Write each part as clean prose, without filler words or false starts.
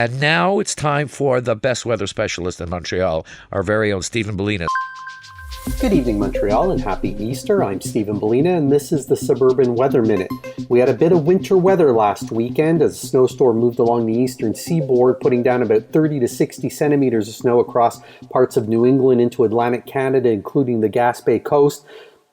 And now it's time for the best weather specialist in Montreal, our very own Stephen Bellina. Good evening, Montreal, and happy Easter. I'm Stephen Bellina, and this is the Suburban Weather Minute. We had a bit of winter weather last weekend as a snowstorm moved along the eastern seaboard, putting down about 30 to 60 centimeters of snow across parts of New England into Atlantic Canada, including the Gaspé coast.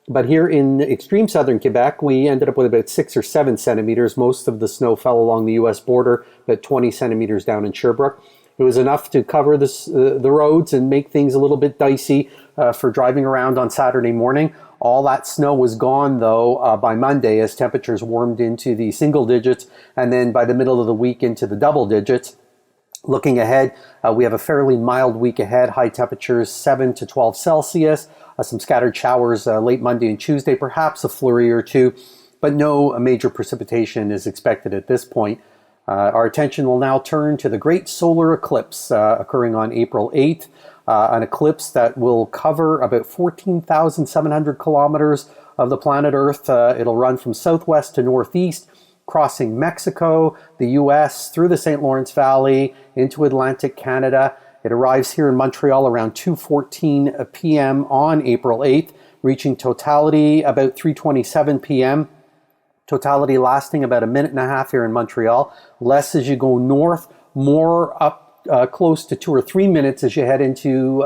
But here in extreme southern Quebec, we ended up with about 6 or 7 centimeters. Most of the snow fell along the U.S. border, about 20 centimeters down in Sherbrooke. It was enough to cover the roads and make things a little bit dicey for driving around on Saturday morning. All that snow was gone, though, by Monday as temperatures warmed into the single digits, and then by the middle of the week into the double digits. Looking ahead, we have a fairly mild week ahead, high temperatures 7 to 12 Celsius, some scattered showers late Monday and Tuesday, perhaps a flurry or two, but no major precipitation is expected at this point. Our attention will now turn to the great solar eclipse occurring on April 8th, an eclipse that will cover about 14,700 kilometers of the planet Earth. It'll run from southwest to northeast, crossing Mexico, the US, through the St. Lawrence Valley, into Atlantic Canada. It arrives here in Montreal around 2:14 p.m. on April 8th, reaching totality about 3:27 p.m. Totality lasting about a minute and a half here in Montreal. Less as you go north, more up close to 2 or 3 minutes as you head into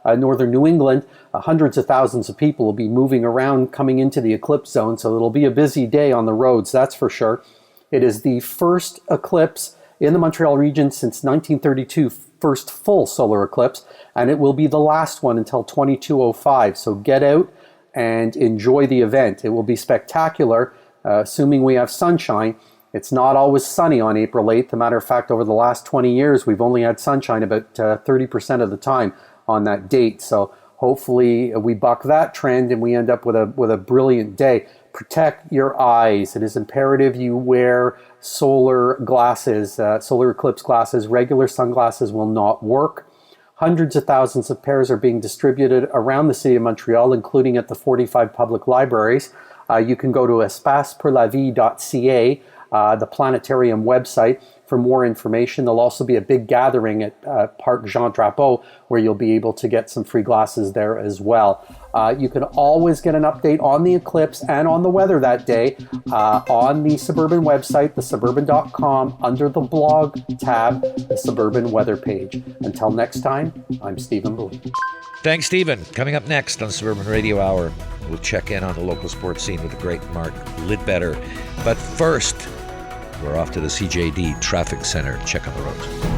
northern New England. Hundreds of thousands of people will be moving around coming into the eclipse zone, so it'll be a busy day on the roads, that's for sure. It is the first eclipse in the Montreal region since 1932, first full solar eclipse, and it will be the last one until 2205. So get out and enjoy the event. It will be spectacular, assuming we have sunshine. It's not always sunny on April 8th. As a matter of fact, over the last 20 years, we've only had sunshine about 30% of the time on that date. So hopefully we buck that trend and we end up with a brilliant day. Protect your eyes. It is imperative you wear solar glasses, solar eclipse glasses. Regular sunglasses will not work. Hundreds of thousands of pairs are being distributed around the city of Montreal, including at the 45 public libraries. You can go to espacepourlavie.ca, the planetarium website, for more information. There'll also be a big gathering at Parc Jean Drapeau where you'll be able to get some free glasses there as well. You can always get an update on the eclipse and on the weather that day on the Suburban website, thesuburban.com, under the blog tab, the Suburban weather page. Until next time, I'm Stephen Bellina. Thanks, Stephen. Coming up next on Suburban Radio Hour, we'll check in on the local sports scene with the great Mark Lidbetter. But first, we're off to the CJD Traffic Center. Check on the roads.